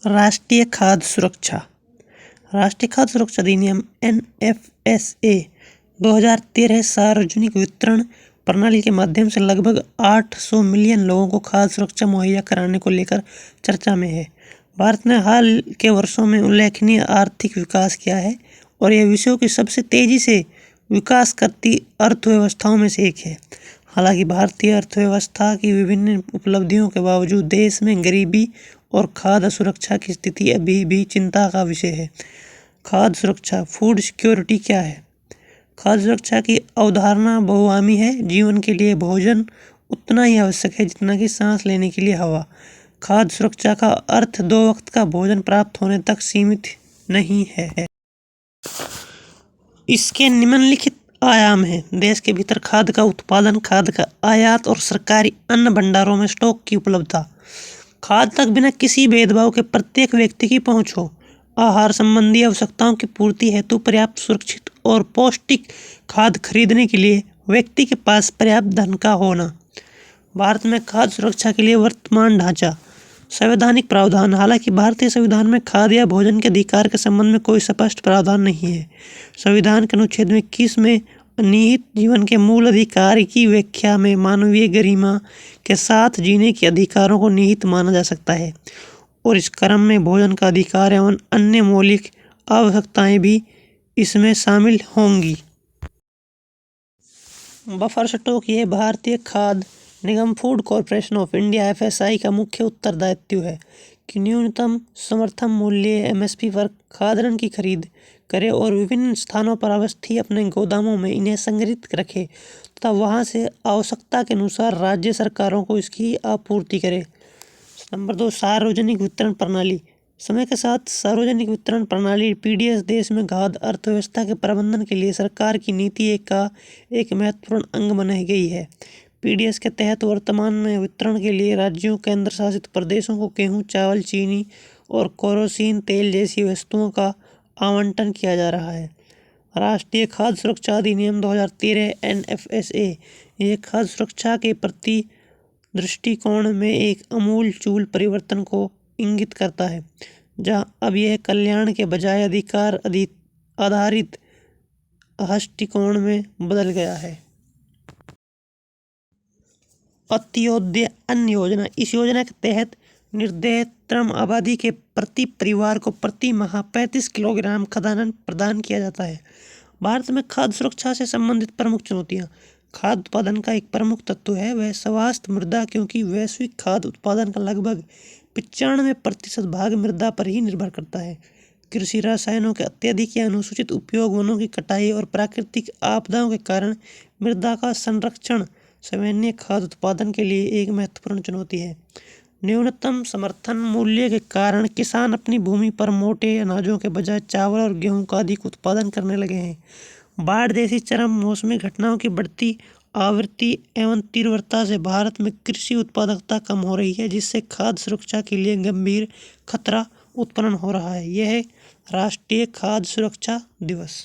राष्ट्रीय खाद्य सुरक्षा। राष्ट्रीय खाद्य सुरक्षा अधिनियम NFSA 2013 सार्वजनिक वितरण प्रणाली के माध्यम से लगभग 800 मिलियन लोगों को खाद्य सुरक्षा मुहैया कराने को लेकर चर्चा में है। भारत ने हाल के वर्षों में उल्लेखनीय आर्थिक विकास किया है और यह विश्व की सबसे तेजी से विकास करती अर्थव्यवस्थाओं में से एक है। हालांकि भारतीय अर्थव्यवस्था की विभिन्न उपलब्धियों के बावजूद देश में गरीबी और खाद्य सुरक्षा की स्थिति अभी भी चिंता का विषय है। खाद्य सुरक्षा, फूड सिक्योरिटी क्या है? खाद्य सुरक्षा की अवधारणा बहुआयामी है। जीवन के लिए भोजन उतना ही आवश्यक है जितना कि सांस लेने के लिए हवा। खाद्य सुरक्षा का अर्थ 2 वक्त का भोजन प्राप्त होने तक सीमित नहीं है। इसके निम्नलिखित आयाम हैं: देश के भीतर खाद्य का उत्पादन, खाद्य का आयात और सरकारी अन्न भंडारों में स्टॉक की उपलब्धता। खाद्य तक बिना किसी भेदभाव के प्रत्येक व्यक्ति की पहुंच हो। आहार संबंधी आवश्यकताओं की पूर्ति हेतु पर्याप्त, सुरक्षित और पौष्टिक खाद्य खरीदने के लिए व्यक्ति के पास पर्याप्त धन का होना। भारत में खाद्य सुरक्षा के लिए वर्तमान ढांचा। संवैधानिक प्रावधान। हालांकि भारतीय संविधान में खाद्य या भोजन के अधिकार के संबंध में कोई स्पष्ट प्रावधान नहीं है। संविधान के अनुच्छेद 21 में निहित जीवन के मूल अधिकार की व्याख्या में मानवीय गरिमा के साथ जीने के अधिकारों को निहित माना जा सकता है और इस क्रम में भोजन का अधिकार एवं अन्य मौलिक आवश्यकताएं भी इसमें शामिल होंगी। Buffer stock. यह भारतीय खाद्य निगम food corporation of India FSI का मुख्य उत्तरदायित्व है कि न्यूनतम समर्थन मूल्य MSP पर खाद्यान्न की खरीद करे और विभिन्न स्थानों पर अवस्थित अपने गोदामों में इन्हें संग्रहित रखे तथा वहां से आवश्यकता के अनुसार राज्य सरकारों को इसकी आपूर्ति करे। नंबर 2, सार्वजनिक वितरण प्रणाली। समय के साथ सार्वजनिक वितरण प्रणाली PDS देश में खाद्य अर्थव्यवस्था के प्रबंधन के लिए सरकार की नीति का एक महत्वपूर्ण अंग बन गई है। PDS के तहत वर्तमान में वितरण के लिए राज्यों, केंद्र शासित प्रदेशों को गेहूं, चावल, चीनी और केरोसिन तेल जैसी वस्तुओं का आवंटन किया जा रहा है। राष्ट्रीय खाद्य सुरक्षा अधिनियम 2013 NFSA यह खाद्य सुरक्षा के प्रति दृष्टिकोण में एक आमूल-चूल परिवर्तन को इंगित करता है, जहां अब यह कल्याण के बजाय अधिकार आधारित दृष्टिकोण में बदल गया है। अंत्योदय अन्न योजना। इस योजना के तहत निर्धारित आबादी के प्रति परिवार को प्रति माह 35 किलोग्राम खाद्यान्न प्रदान किया जाता है। भारत में खाद्य सुरक्षा से संबंधित प्रमुख चुनौतियां। खाद्य उत्पादन का एक प्रमुख तत्व है वह स्वास्थ्य मृदा, क्योंकि वैश्विक खाद्य उत्पादन का लगभग 95% भाग मृदा पर ही निर्भर करता है। कृषि रसायनों के अत्यधिक या अनुचित उपयोग, वनों की कटाई और प्राकृतिक आपदाओं के कारण मृदा का संरक्षण स्थानीय खाद्य उत्पादन के लिए एक महत्वपूर्ण चुनौती है। न्यूनतम समर्थन मूल्य के कारण किसान अपनी भूमि पर मोटे अनाजों के बजाय चावल और गेहूं का अधिक उत्पादन करने लगे हैं। बाढ़ जैसी चरम मौसमी घटनाओं की बढ़ती आवृत्ति एवं तीव्रता से भारत में कृषि उत्पादकता कम हो रही है, जिससे खाद्य सुरक्षा के लिए गंभीर खतरा उत्पन्न हो रहा है। यह है राष्ट्रीय खाद्य सुरक्षा दिवस।